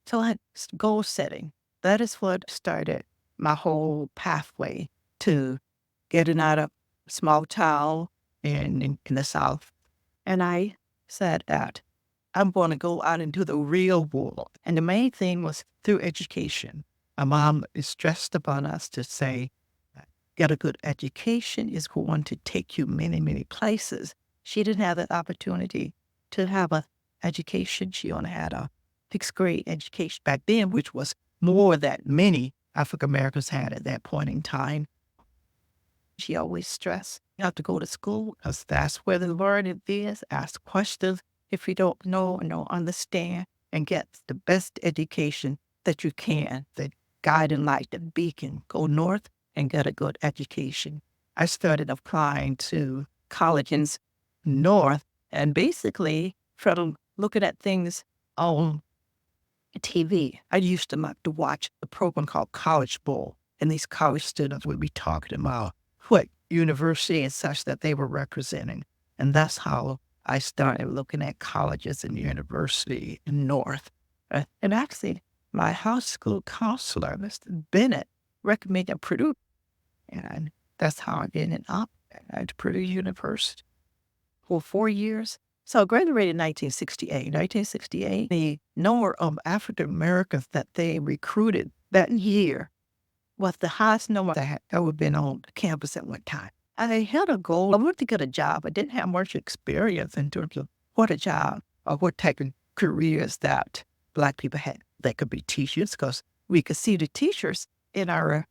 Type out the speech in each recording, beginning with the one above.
So I goal setting. That is what started my whole pathway to getting out of small town in the South. And I said that I'm going to go out into the real world. And the main thing was through education. My mom is stressed upon us to say, get a good education is going to take you many, many places. She didn't have that opportunity to have a education. She only had a sixth grade education back then, which was more than many African Americans had at that point in time. She always stressed, you have to go to school because that's where the learning is. Ask questions if you don't know or don't understand and get the best education that you can. The guiding light, the beacon, go north and get a good education. I started applying to colleges north and basically from looking at things on TV. I used to like to watch a program called College Bowl, and these college students would be talking about what university and such that they were representing. And that's how I started looking at colleges and university in North. And actually, my high school counselor, Mr. Bennett, recommended Purdue. And that's how I ended up at Purdue University for 4 years. So I graduated in 1968. 1968, the number of African Americans that they recruited that year was the highest number that had ever been on campus at one time. I had a goal. I wanted to get a job. I didn't have much experience in terms of what a job or what type of careers that Black people had. They could be teachers because we could see the teachers in our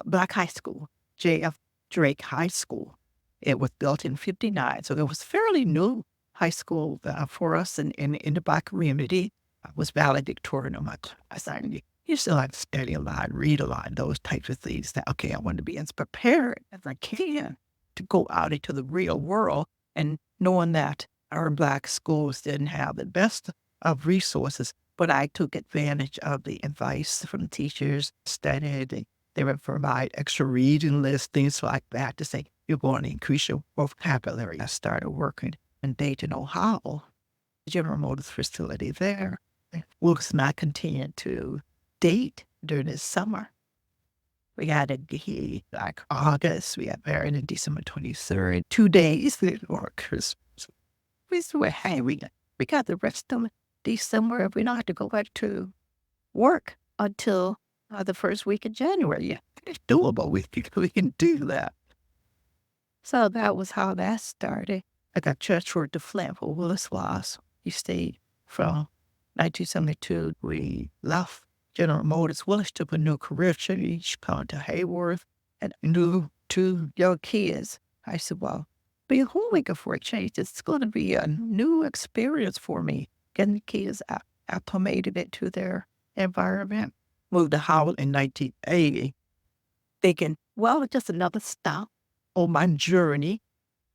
Black high school, J.F. Drake High School. It was built in 59, so it was fairly new high school for us in the Black community. I was valedictorian of my class. I used to like study a lot, read a lot, those types of things that, okay, I want to be as prepared as I can to go out into the real world and knowing that our Black schools didn't have the best of resources, but I took advantage of the advice from teachers, studied. They would provide extra reading lists, things like that to say, you're going to increase your vocabulary. I started working in Dayton, Ohio, General Motors facility there. Wilkes and I continued to date during the summer. We had a like August, we got married on December 23rd, 2 days before Christmas. We said, well, hey, we got the rest of December. We don't have to go back to work until the first week of January. Yeah, it's doable. We can do that. So that was how that started. I got transferred to Flint for Willis Wallace. He stayed from 1972. We left General Motors. Willis took a new career change, gone to Hayworth, and knew 2 young kids. I said, well, be homemaker for a change. It's going to be a new experience for me, getting the kids acclimated into their environment. Moved to Howard in 1980, thinking, well, it's just another stop on my journey.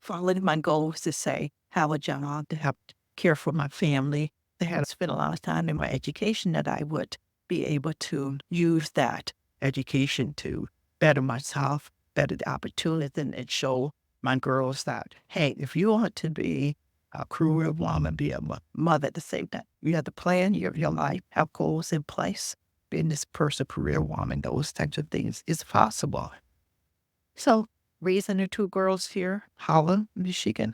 Following my goal was to say, have a job to help care for my family. They had spent a lot of time in my education that I would be able to use that education to better myself, better the opportunity, and show my girls that, hey, if you want to be a career woman, be a mother at the same time, you have to plan your life, have goals in place, being this person, career woman, those types of things is possible. So raising the 2 girls here, Holland, Michigan.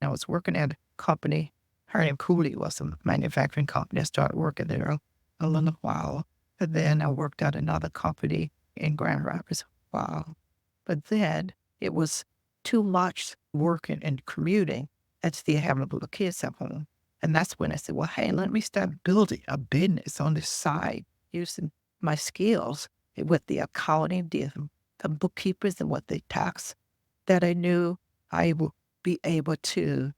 I was working at a company. Her name Cooley was a manufacturing company. I started working there a little while. And then I worked at another company in Grand Rapids for a while. But then it was too much working and commuting and still having little kids at home. And that's when I said, well, hey, let me start building a business on the side using my skills with the accounting, the bookkeepers and what they tax that I knew I would be able to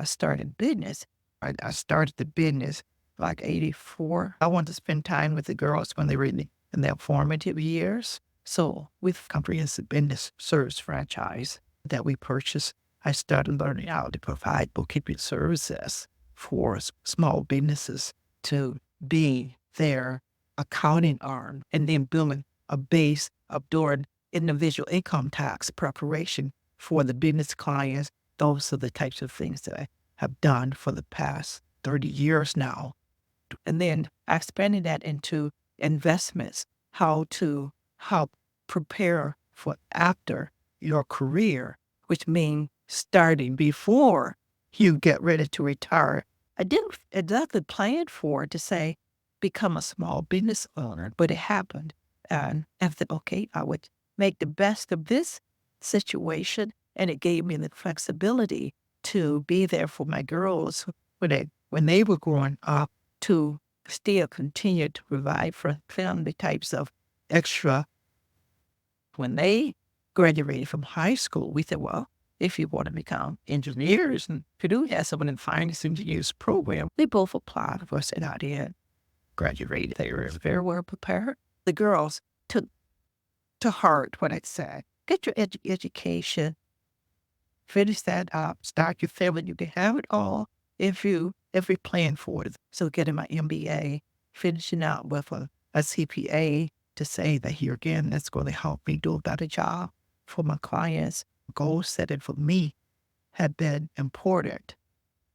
start a business. I started the business like 84. I wanted to spend time with the girls when they were in their formative years. So with comprehensive business service franchise that we purchased, I started learning how to provide bookkeeping services for small businesses to be their accounting arm and then building a base of doing individual income tax preparation for the business clients. Those are the types of things that I have done for the past 30 years now. And then I expanded that into investments, how to help prepare for after your career, which means starting before you get ready to retire. I didn't exactly plan for it to say become a small business owner, but it happened. And I said, okay, I would make the best of this situation. And it gave me the flexibility to be there for my girls when they were growing up, to still continue to provide for them the types of extra. When they graduated from high school, we said, well, if you want to become engineers, and Purdue has someone in finance engineers program, they both applied for us, and I did. Graduated. They were very well prepared. The girls took to heart what I said. Get your education, finish that up, start your family. You can have it all if you plan for it. So getting my MBA, finishing out with a CPA to say that here again, that's going to help me do a better job for my clients. Goal setting for me had been important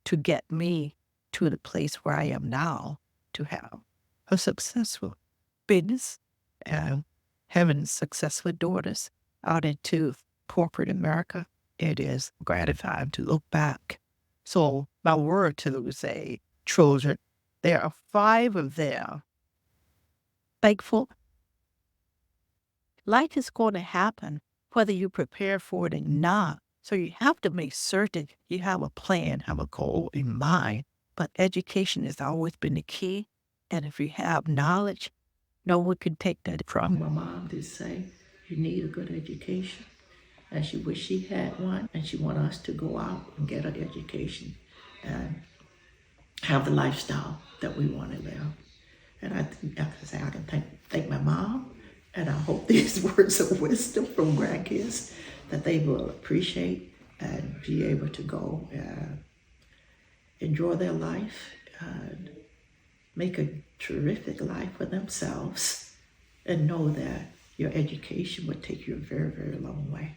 to get me to the place where I am now, to have a successful business and having successful daughters out into corporate America. It is gratifying to look back. So my word to say, children, there are 5 of them. Thankful. Life is going to happen whether you prepare for it or not. So you have to make certain you have a plan, have a goal in mind. But education has always been the key. And if you have knowledge, no one can take that from you. My mom did say, you need a good education. And she wished she had one, and she wanted us to go out and get an education and have the lifestyle that we want to live. And I can thank my mom, and I hope these words of wisdom from grandkids that they will appreciate and be able to go and enjoy their life and make a terrific life for themselves, and know that your education will take you a very, very long way.